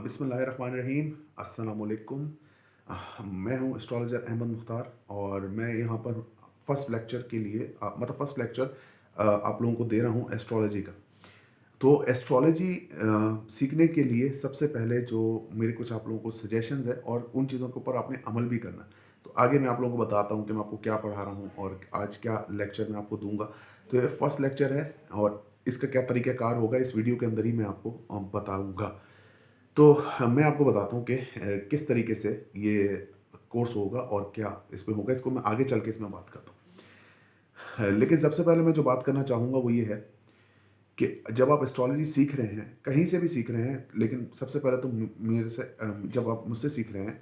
बिस्मिल्लाहिर्रहमानिर्रहीम। अस्सलामुअलैकुम। मैं हूँ एस्ट्रोलॉजर अहमद मुख्तार और मैं यहाँ पर फर्स्ट लेक्चर के लिए मतलब फर्स्ट लेक्चर आप लोगों को दे रहा हूँ एस्ट्रोलॉजी का। तो एस्ट्रोलॉजी सीखने के लिए सबसे पहले जो मेरे कुछ आप लोगों को सजेशंस है और उन चीज़ों के ऊपर आपने अमल भी करना। तो आगे मैं आप लोगों को बताता हूँ कि मैं आपको क्या पढ़ा रहा हूँ और आज क्या लेक्चर मैं आपको दूंगा। तो ये फर्स्ट लेक्चर है और इसका क्या तरीक़ाकार होगा इस वीडियो के अंदर ही मैं आपको बताऊँगा। तो मैं आपको बताता हूँ कि किस तरीके से ये कोर्स होगा और क्या इसमें होगा, इसको मैं आगे चल के इसमें बात करता हूँ। लेकिन सबसे पहले मैं जो बात करना चाहूँगा वो ये है कि जब आप एस्ट्रोलॉजी सीख रहे हैं, कहीं से भी सीख रहे हैं, लेकिन सबसे पहले तो मेरे से जब आप मुझसे सीख रहे हैं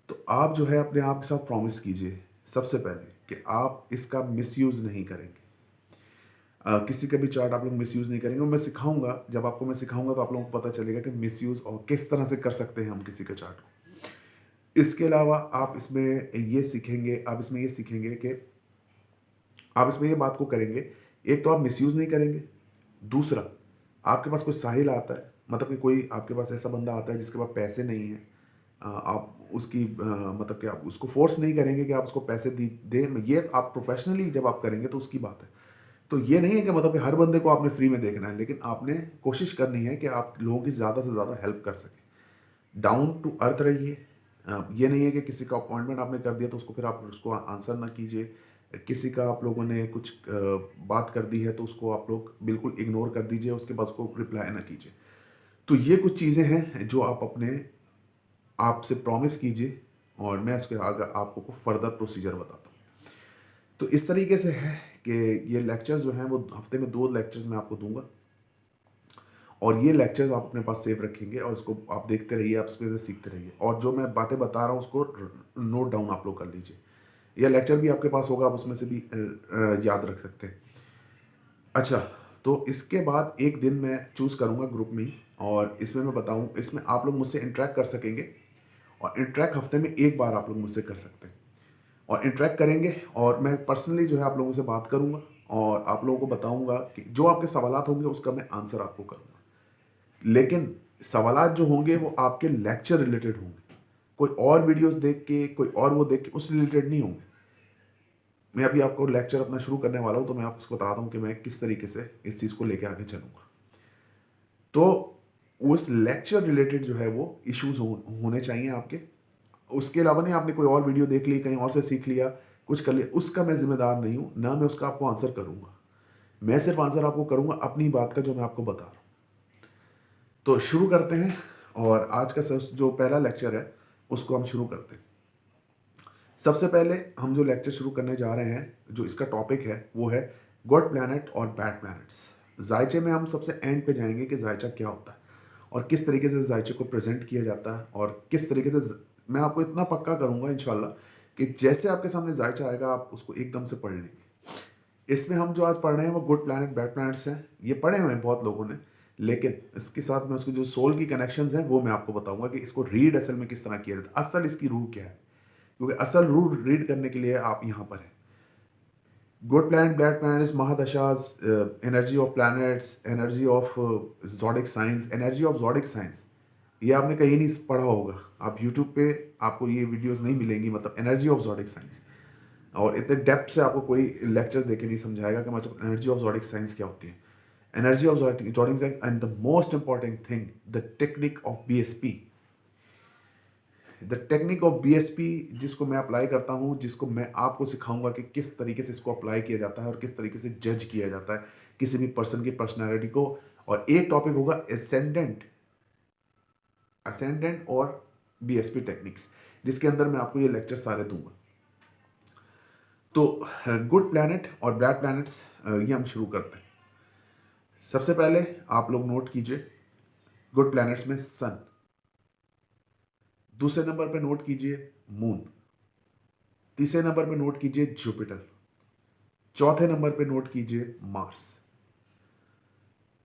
तो आप जो है अपने आप के साथ प्रॉमिस कीजिए सबसे पहले कि आप इसका मिसयूज़ नहीं करेंगे। किसी का भी चार्ट आप लोग मिसयूज़ नहीं करेंगे और मैं सिखाऊंगा, जब आपको मैं सिखाऊंगा तो आप लोगों को पता चलेगा कि मिसयूज़ और किस तरह से कर सकते हैं हम किसी के चार्ट को। इसके अलावा आप इसमें ये सीखेंगे कि आप इसमें ये बात को करेंगे। एक तो आप मिसयूज़ नहीं करेंगे। दूसरा, आपके पास कोई साहिल आता है, मतलब कि कोई आपके पास ऐसा बंदा आता है जिसके पास पैसे नहीं है, आप उसकी मतलब कि आप उसको फोर्स नहीं करेंगे कि आप उसको पैसे दें। ये आप प्रोफेशनली जब आप करेंगे तो उसकी बात है। तो ये नहीं है कि मतलब कि हर बंदे को आपने फ्री में देखना है, लेकिन आपने कोशिश करनी है कि आप लोगों की ज़्यादा से ज़्यादा हेल्प कर सकें। डाउन टू अर्थ रहिए। ये नहीं है कि किसी का अपॉइंटमेंट आपने कर दिया तो उसको फिर आप उसको आंसर ना कीजिए। किसी का आप लोगों ने कुछ बात कर दी है तो उसको आप लोग बिल्कुल इग्नोर कर दीजिए, उसके बाद उसको रिप्लाई ना कीजिए। तो ये कुछ चीज़ें हैं जो आप अपने आप से प्रॉमिस कीजिए और मैं इसके आगे आपको फर्दर प्रोसीजर बताता हूँ। तो इस तरीके से है कि ये लेक्चर्स जो हैं वो हफ्ते में 2 लेक्चर्स मैं आपको दूंगा और ये लेक्चर्स आप अपने पास सेव रखेंगे और उसको आप देखते रहिए, आप इसमें से सीखते रहिए और जो मैं बातें बता रहा हूँ उसको नोट डाउन आप लोग कर लीजिए। यह लेक्चर भी आपके पास होगा, आप उसमें से भी याद रख सकते हैं। अच्छा, तो इसके बाद एक दिन मैं चूज़ करूँगा ग्रुप में ही और इसमें मैं बताऊँ, इसमें आप लोग मुझसे इंटरेक्ट कर सकेंगे और इंटरेक्ट हफ्ते में एक बार आप लोग मुझसे कर सकते हैं और इंटरेक्ट करेंगे और मैं पर्सनली जो है आप लोगों से बात करूंगा और आप लोगों को बताऊंगा कि जो आपके सवालात होंगे उसका मैं आंसर आपको करूंगा। लेकिन सवालात जो होंगे वो आपके लेक्चर रिलेटेड होंगे, कोई और वीडियोस देख के, कोई और वो देख के उस रिलेटेड नहीं होंगे। मैं अभी आपको लेक्चर अपना शुरू करने वाला हूँ तो मैं आपको बताता हूँ कि मैं किस तरीके से इस चीज़ को लेकर आगे चलूँगा। तो उस लेक्चर रिलेटेड जो है वो इश्यूज होने चाहिए आपके। उसके अलावा नहीं, आपने कोई और वीडियो देख ली, कहीं और से सीख लिया, कुछ कर लिया, उसका मैं जिम्मेदार नहीं हूँ, ना मैं उसका आपको आंसर करूँगा। मैं सिर्फ आंसर आपको करूँगा अपनी बात का जो मैं आपको बता रहा हूँ। तो शुरू करते हैं और आज का जो पहला लेक्चर है उसको हम शुरू करते हैं। सबसे पहले हम जो लेक्चर शुरू करने जा रहे हैं, जो इसका टॉपिक है वो है गुड प्लैनेट और बैड प्लैनेट्स। जायचे में हम सबसे एंड पे जाएंगे कि जायचा क्या होता है और किस तरीके से जायचे को प्रेजेंट किया जाता है और किस तरीके से मैं आपको इतना पक्का करूंगा इंशाल्लाह कि जैसे आपके सामने जायचा आएगा आप उसको एकदम से पढ़ लेंगे। इसमें हम जो आज पढ़ रहे हैं वो गुड प्लैनेट बैड प्लैनेट्स हैं। ये पढ़े हुए हैं बहुत लोगों ने, लेकिन इसके साथ में उसके जो सोल की कनेक्शंस हैं वो मैं आपको बताऊंगा कि इसको रीड असल में किस तरह किया जाता है, असल इसकी रूह क्या है, क्योंकि असल रूल रीड करने के लिए आप यहाँ पर हैं। गुड प्लैनेट बैड प्लैनेट्स, महादशाज, energy of planets, energy of zodiac science, energy of zodiac science, ये आपने कहीं नहीं पढ़ा होगा। आप यूट्यूब पे आपको ये वीडियोस नहीं मिलेंगी, मतलब एनर्जी ऑफ जॉडिक साइंस। और इतने डेप्थ से आपको कोई लेक्चर देके नहीं समझाएगा कि मतलब एनर्जी ऑफ जॉडिक साइंस क्या होती है। Energy of zodiac science and the most important thing, the technique of BSP. The technique of BSP जिसको मैं अप्लाई करता हूँ, जिसको मैं आपको सिखाऊंगा कि किस तरीके से इसको अप्लाई किया जाता है और किस तरीके से जज किया जाता है किसी भी पर्सन की पर्सनैलिटी को। और एक टॉपिक होगा एसेंडेंट, असेंडेंट और बीएसपी टेक्निक्स, जिसके अंदर मैं आपको ये लेक्चर सारे दूंगा। तो गुड प्लैनेट और बैड प्लैनेट्स ये हम शुरू करते हैं। सबसे पहले आप लोग नोट कीजिए, गुड प्लैनेट्स में सन, दूसरे नंबर पे नोट कीजिए मून, तीसरे नंबर पे नोट कीजिए जुपिटर, चौथे नंबर पे नोट कीजिए मार्स।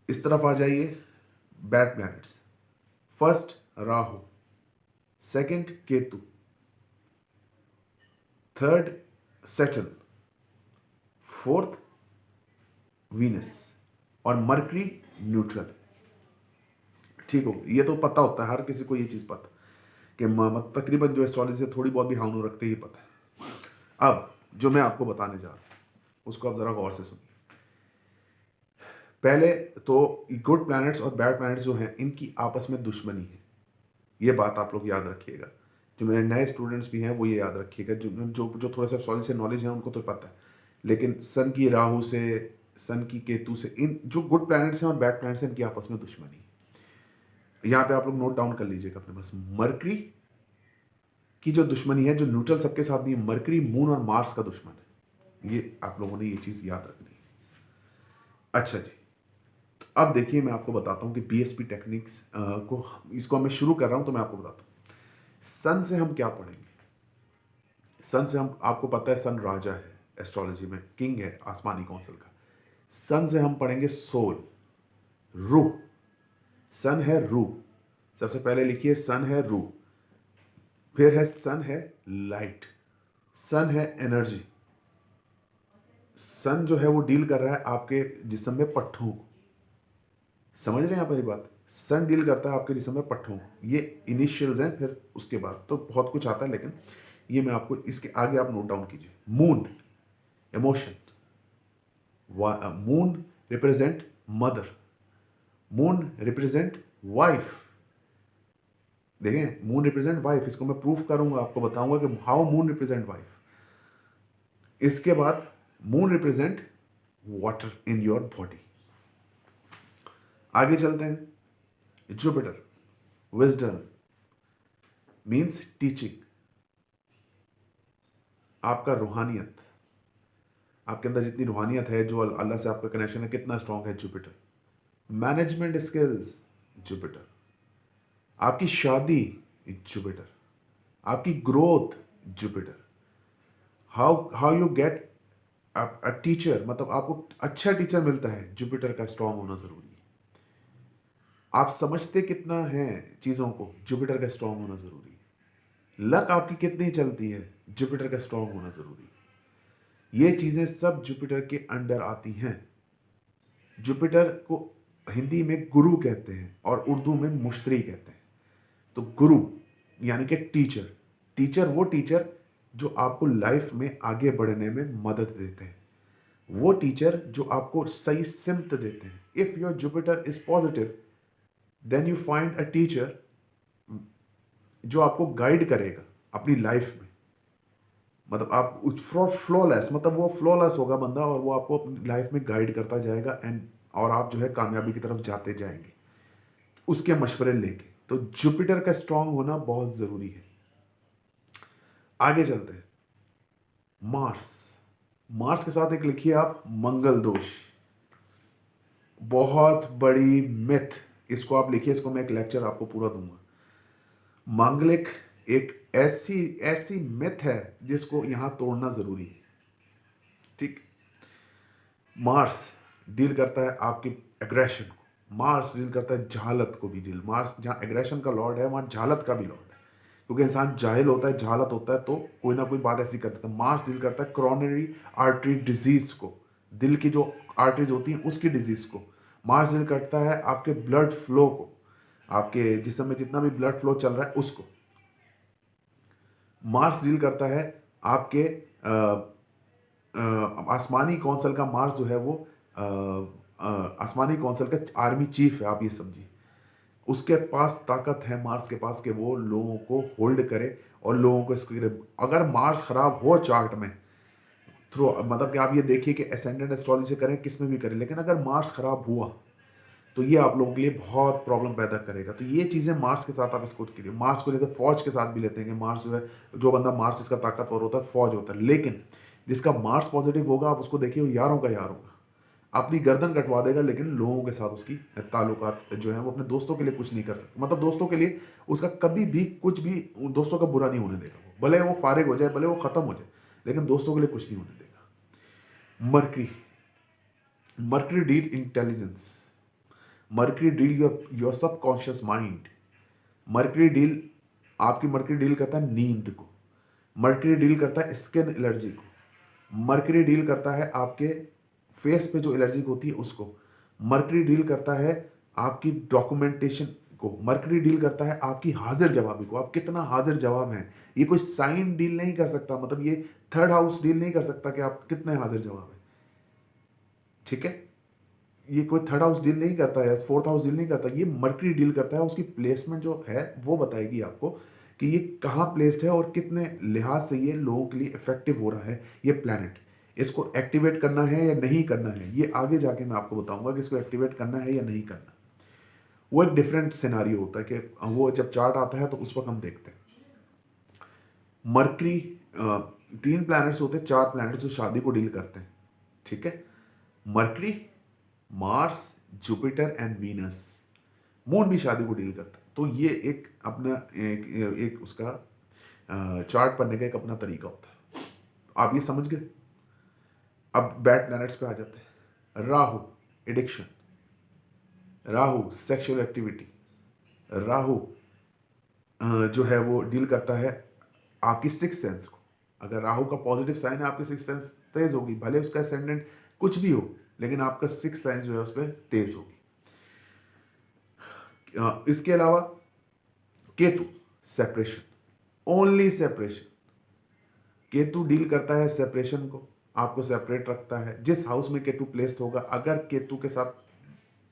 इस तरफ आ जाइए bad planets. First Rahu, second Ketu, third Saturn, fourth Venus और मरकरी न्यूट्रल। ठीक हो, ये तो पता होता है, हर किसी को ये चीज़ पता कि तकरीबन जो एस्ट्रोलॉजी से थोड़ी बहुत भी हाउन रखते ही पता है। अब जो मैं आपको बताने जा रहा हूँ उसको आप ज़रा गौर से सुनिए। पहले तो गुड प्लैनेट्स और बैड प्लैनेट्स जो हैं इनकी आपस में दुश्मनी है, ये बात आप लोग याद रखिएगा। जो मेरे नए स्टूडेंट्स भी हैं वो ये याद रखिएगा, जो जो जो थोड़ा सा एस्ट्रोलॉजी से नॉलेज है उनको तो पता है, लेकिन सन की राहु से, सन की केतु से, इन जो गुड प्लैनेट्स हैं और बैड प्लैनेट्स हैं इनकी आपस में दुश्मनी है। यहाँ पे आप लोग नोट डाउन कर लीजिएगा अपने पास, मरकरी की जो दुश्मनी है, जो न्यूट्रल सबके साथ नहीं है, मरकरी मून और मार्स का दुश्मन है। ये आप लोगों ने ये चीज़ याद रखनी है। अच्छा जी, तो अब देखिए मैं आपको बताता हूँ कि बीएसपी टेक्निक्स को, इसको मैं शुरू कर रहा हूँ तो मैं आपको बताता हूँ सन से हम क्या पढ़ेंगे। सन से हम, आपको पता है सन राजा है एस्ट्रोलॉजी में, किंग है आसमानी कौंसल का। सन से हम पढ़ेंगे सोल, रूह। सन है रूह, सबसे पहले लिखिए सन है रूह, फिर है सन है लाइट, सन है एनर्जी। सन जो है वो डील कर रहा है आपके जिस्म में पट्टों को, समझ रहे हैं आप मेरी बात। सन डील करता है आपके जिस्म में पट्टों को, ये इनिशियल्स हैं, फिर उसके बाद तो बहुत कुछ आता है, लेकिन ये मैं आपको इसके आगे आप नोट डाउन कीजिए। Moon emotion, moon represent mother, moon represent wife. देखें, मून रिप्रेजेंट वाइफ, इसको मैं प्रूफ करूंगा, आपको बताऊंगा कि हाउ मून रिप्रेजेंट वाइफ। इसके बाद moon represent water in your body. आगे चलते हैं। जुपिटर विजडम मीन्स टीचिंग, आपका रूहानियत, आपके अंदर जितनी रूहानियत है, जो अल्लाह से आपका कनेक्शन है कितना स्ट्रांग है, जुपिटर। Management skills, Jupiter. आपकी शादी, जुपिटर। आपकी growth, Jupiter. How how you get a teacher, मतलब आपको अच्छा टीचर मिलता है, जुपिटर का स्ट्रांग होना जरूरी है। आप समझते कितना है चीज़ों को, जुपिटर का स्ट्रांग होना जरूरी है। लक आपकी कितनी चलती है, जुपिटर का स्ट्रांग होना जरूरी है। ये चीज़ें सब जुपिटर के अंडर आती हैं। जुपिटर को हिंदी में गुरु कहते हैं और उर्दू में मुश्तरी कहते हैं। तो गुरु यानी कि टीचर, टीचर वो टीचर जो आपको लाइफ में आगे बढ़ने में मदद देते हैं, वो टीचर जो आपको सही सिमत देते हैं। If your Jupiter is positive then you find a teacher जो आपको गाइड करेगा अपनी लाइफ में, मतलब आप फ्लॉलेस, मतलब वो फ्लॉलेस होगा बंदा और वो आपको अपनी लाइफ में गाइड करता जाएगा एंड, और आप जो है कामयाबी की तरफ जाते जाएंगे उसके मशवरे लेके। तो जुपिटर का स्ट्रांग होना बहुत ज़रूरी है। आगे चलते हैं। मार्स, मार्स के साथ एक लिखिए आप मंगल दोष, बहुत बड़ी मिथ, इसको आप लिखिए, इसको मैं एक लेक्चर आपको पूरा दूंगा। मांगलिक एक ऐसी ऐसी मिथ है जिसको यहां तोड़ना जरूरी है, ठीक। मार्स डील करता है आपकी एग्रेशन को, मार्स डील करता है जहालत को भी डील, मार्स जहाँ एग्रेशन का लॉर्ड है वहाँ जहालत का भी लॉर्ड है, क्योंकि इंसान जाहिल होता है, जहालत होता है तो कोई ना कोई बात ऐसी कर देता है। मार्स डील करता है क्रॉनरी आर्टरी डिजीज को, दिल की जो आर्टरीज होती हैं उसकी डिजीज को। मार्स डील करता है आपके ब्लड फ्लो को, आपके जिस्म में जितना भी ब्लड फ्लो चल रहा है उसको। मार्स डील करता है आपके आसमानी कौंसल का, मार्स जो है वो आसमानी कौंसल का आर्मी चीफ है, आप ये समझिए। उसके पास ताकत है मार्स के पास कि वो लोगों को होल्ड करे और लोगों को इसको करे। अगर मार्स खराब हो चार्ट में थ्रू, मतलब कि आप ये देखिए कि असेंडेंट एस्ट्रोलॉजी से करें किस में भी करें, लेकिन अगर मार्स खराब हुआ तो ये आप लोगों के लिए बहुत प्रॉब्लम पैदा करेगा। तो ये चीज़ें मार्स के साथ आप इसको करिए। मार्स को लेते फौज के साथ भी लेते हैं कि मार्स जो है, जो बंदा मार्स इसका ताकतवर होता है फौज होता है, लेकिन जिसका मार्स पॉजिटिव होगा आप उसको देखिए वो यारों का यार होगा, अपनी गर्दन कटवा देगा, लेकिन लोगों के साथ उसकी ताल्लुकात जो है वो अपने दोस्तों के लिए कुछ नहीं कर सकता, मतलब दोस्तों के लिए उसका कभी भी कुछ भी दोस्तों का बुरा नहीं होने देगा, वो भले वो फारिग हो जाए, भले वो ख़त्म हो जाए, लेकिन दोस्तों के लिए कुछ नहीं होने देगा। Mercury, mercury deal intelligence, mercury deal your subconscious mind, mercury deal, आपकी मरकरी डील करता है नींद को, मरकरी डील करता है स्किन एलर्जी को, मरकरी डील करता है आपके फेस पे जो एलर्जी होती है उसको, मरकरी डील करता है आपकी डॉक्यूमेंटेशन को, मरकरी डील करता है आपकी हाजिर जवाबी को, आप कितना हाजिर जवाब हैं। ये कोई साइन डील नहीं कर सकता, मतलब ये थर्ड हाउस डील नहीं कर सकता कि आप कितने हाजिर जवाब हैं, ठीक है। ये कोई थर्ड हाउस डील नहीं करता है, फोर्थ हाउस डील नहीं करता, ये मरकरी डील करता है। उसकी प्लेसमेंट जो है वो बताएगी आपको कि ये कहाँ प्लेस्ड है और कितने लिहाज से ये लोगों के लिए इफेक्टिव हो रहा है ये प्लैनेट। इसको एक्टिवेट करना है या नहीं करना है, ये आगे जाके मैं आपको बताऊंगा कि इसको एक्टिवेट करना है या नहीं करना। वो एक डिफरेंट सिनारियो होता है कि वो जब चार्ट आता है तो उस वक्त हम देखते हैं। मरकरी, 3 प्लैनेट्स होते हैं, 4 प्लैनेट्स जो शादी को डील करते हैं, ठीक है। Mercury, Mars, Jupiter and Venus. Moon भी शादी को डील करता है। तो ये एक अपना एक उसका चार्ट पढ़ने का एक अपना तरीका होता है। आप ये समझ गए। अब बैड प्लैनेट्स पे आ जाते हैं। Rahu addiction, Rahu sexual activity, Rahu जो है वो डील करता है आपकी सिक्स सेंस को। अगर राहु का पॉजिटिव साइन है आपकी सिक्स सेंस तेज होगी, भले उसका असेंडेंट कुछ भी हो, लेकिन आपका सिक्स साइंस जो है उस पर तेज होगी। इसके अलावा Ketu separation, only separation. Ketu deal करता है सेपरेशन को, आपको सेपरेट रखता है। जिस हाउस में केतु प्लेस्ड होगा, अगर केतु के साथ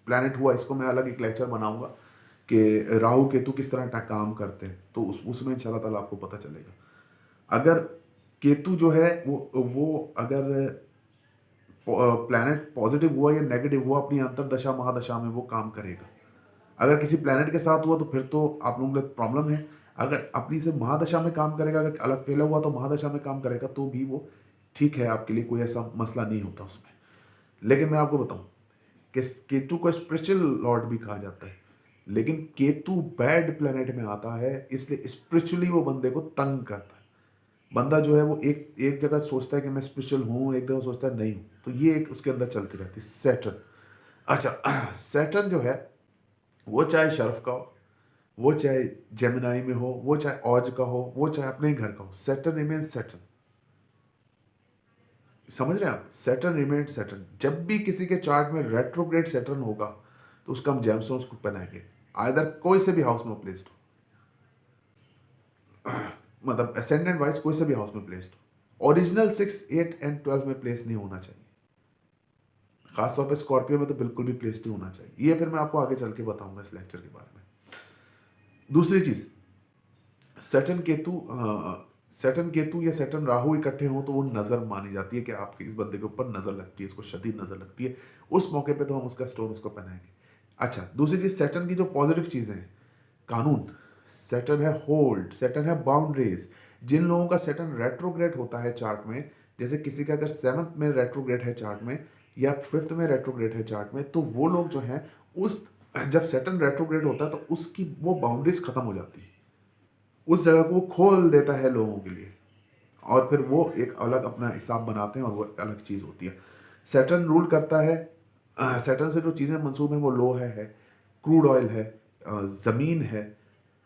प्लैनेट हुआ, इसको मैं अलग एक लेक्चर बनाऊंगा कि राहु केतु किस तरह काम करते हैं, तो उसमें इंशाल्लाह ताला आपको पता चलेगा। अगर केतु जो है वो अगर प्लैनेट पॉजिटिव हुआ या नेगेटिव हुआ, अपनी अंतरदशा महादशा में वो काम करेगा। अगर किसी प्लैनेट के साथ हुआ तो फिर तो आप लोगों के लिए प्रॉब्लम है। अगर अपनी से महादशा में काम करेगा, अगर अलग अकेला हुआ तो महादशा में काम करेगा, तो भी वो ठीक है, आपके लिए कोई ऐसा मसला नहीं होता उसमें। लेकिन मैं आपको बताऊं कि केतु को स्पिरिचुअल लॉर्ड भी कहा जाता है, लेकिन केतु बैड प्लैनेट में आता है, इसलिए स्पिरिचुअली वो बंदे को तंग करता है। बंदा जो है वो एक जगह सोचता है कि मैं स्पिरिचुअल हूँ, एक जगह सोचता है नहीं हूँ, तो ये एक उसके अंदर चलती रहती है। सैटर्न, अच्छा सैटर्न जो है वो चाहे शर्फ का हो, वो चाहे जेमिनाई में हो, वो चाहे औज का हो, वो चाहे अपने ही घर का हो, सैटर्न रिमेन्स सैटर्न। समझ रहे हैं आप, सैटर्न रिमेन्स सैटर्न। जब भी किसी के चार्ट में रेट्रोग्रेड सैटर्न होगा तो उसका हम जेमस्टोन्स को पहनाएंगे, आइदर कोई से भी हाउस में प्लेस्ड हो, मतलब असेंडेंट वाइज कोई से भी हाउस में प्लेस्ड हो। ओरिजिनल 6, 8 एंड 12 में प्लेस नहीं होना चाहिए। खासतौर पे स्कॉर्पियो में तो बिल्कुल भी प्लेस नहीं होना चाहिए। ये फिर मैं आपको आगे चल के बताऊंगा इस लेक्चर के बारे में। दूसरी चीज, सैटर्न केतु या सैटर्न राहु इकट्ठे हो तो वो नजर मानी जाती है कि आपके इस बंदे के ऊपर नजर लगती है, इसको शदीद नजर लगती है। उस मौके पे तो हम उसका स्टोन उसको पहनाएंगे। अच्छा, दूसरी चीज, सैटर्न की जो पॉजिटिव चीजें हैं, कानून, सैटर्न है होल्ड, सैटर्न है बाउंड्रीज। जिन लोगों का सैटर्न रेट्रोग्रेड होता है चार्ट में, जैसे किसी का अगर 7th में रेट्रोग्रेड है चार्ट में या 5th में रेट्रोग्रेड है चार्ट में, तो वो लोग जो हैं उस जब सैटर्न रेट्रोग्रेड होता है तो उसकी वो बाउंड्रीज खत्म हो जाती है, उस जगह को वो खोल देता है लोगों के लिए, और फिर वो एक अलग अपना हिसाब बनाते हैं और वो एक अलग चीज़ होती है। सैटर्न रूल करता है, सैटर्न से जो चीज़ें मंसूब हैं वो लोहा है, क्रूड ऑयल है, ज़मीन है,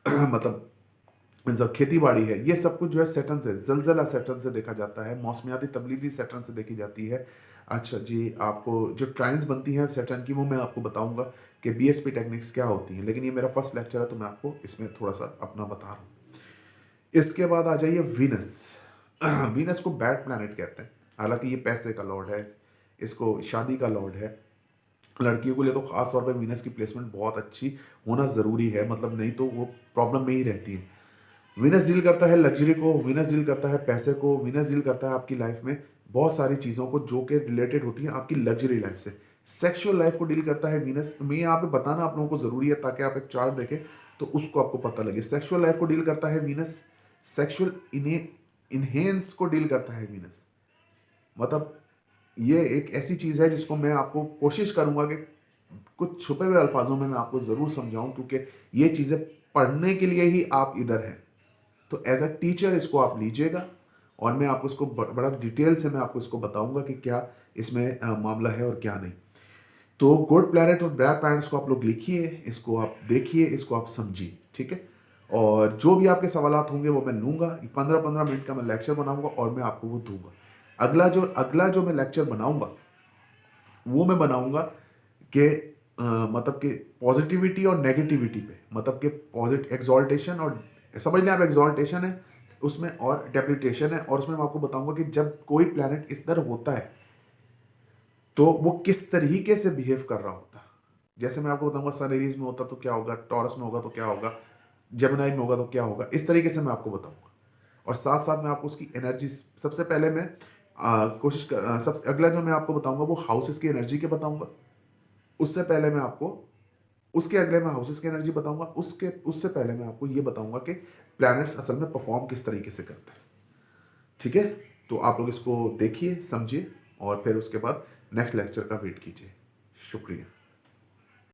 मतलब खेती बाड़ी है, ये सब कुछ जो है सैटर्न से, जलजला सैटर्न से देखा जाता है, मौसमियाती तब्दीली सैटर्न से देखी जाती है। अच्छा जी, आपको जो ट्राइन्स बनती हैं सैटर्न की वो मैं आपको बताऊंगा कि बीएसपी टेक्निक्स क्या होती हैं, लेकिन ये मेरा फर्स्ट लेक्चर है तो मैं आपको इसमें थोड़ा सा अपना बता रहा हूँ। इसके बाद आ जाइए वीनस। वीनस को बैड प्लैनेट कहते हैं, हालांकि ये पैसे का लॉर्ड है, इसको शादी का लॉर्ड है। लड़कियों के लिए तो खास तौर पे वीनस की प्लेसमेंट बहुत अच्छी होना ज़रूरी है, मतलब नहीं तो वो प्रॉब्लम में ही रहती है। वीनस डील करता है लग्जरी को, वीनस डील करता है पैसे को, वीनस डील करता है आपकी लाइफ में बहुत सारी चीज़ों को जो कि रिलेटेड होती हैं आपकी लग्जरी लाइफ से। सेक्सुअल लाइफ को डील करता है वीनस। मैं यहाँ पे बताना आप लोगों को ज़रूरी है ताकि आप एक चार्ट देखें तो उसको आपको पता लगे। सेक्सुअल लाइफ को डील करता है वीनस। सेक्सुअल इनहेंस को डील करता है वीनस। मतलब ये एक ऐसी चीज़ है जिसको मैं आपको कोशिश करूँगा कि कुछ छुपे हुए अल्फाजों में मैं आपको ज़रूर समझाऊँ, क्योंकि ये चीज़ें पढ़ने के लिए ही आप इधर हैं। तो एज अ टीचर इसको आप लीजिएगा और मैं आपको इसको बड़ा डिटेल से मैं आपको इसको बताऊंगा कि क्या इसमें मामला है और क्या नहीं। तो गुड प्लैनेट और बैड प्लैनेट्स को आप लोग लिखिए, इसको आप देखिए, इसको आप समझिए, ठीक है। और जो भी आपके सवालात होंगे वो मैं लूँगा, 15-15 मिनट का मैं लेक्चर बनाऊंगा और मैं आपको वो दूंगा। अगला जो मैं लेक्चर बनाऊंगा वो मैं बनाऊंगा कि मतलब कि पॉजिटिविटी और नेगेटिविटी पे, मतलब कि पॉजिटिव एक्सॉल्टेशन और, समझ लें आप एक्सॉल्टेशन है उसमें और डेप्रिटेशन है, और उसमें मैं आपको बताऊंगा कि जब कोई प्लैनेट इस तरह होता है तो वो किस तरीके से बिहेव कर रहा होता है। जैसे मैं आपको बताऊंगा सन एरीज में होता तो क्या होगा, टॉरस में होगा तो क्या होगा, जेमिनी में होगा तो क्या होगा, इस तरीके से मैं आपको बताऊंगा। और साथ साथ मैं आपको उसकी एनर्जी, सबसे पहले मैं कोशिश कर सब अगला जो मैं आपको बताऊंगा वो हाउसेस की एनर्जी के बताऊंगा। उससे पहले मैं आपको, उसके अगले मैं हाउसेस की एनर्जी बताऊंगा। उसके उससे पहले मैं आपको ये बताऊंगा कि प्लैनेट्स असल में परफॉर्म किस तरीके से करते हैं। ठीक है, तो आप लोग इसको देखिए, समझिए, और फिर उसके बाद नेक्स्ट लेक्चर का वेट कीजिए। शुक्रिया।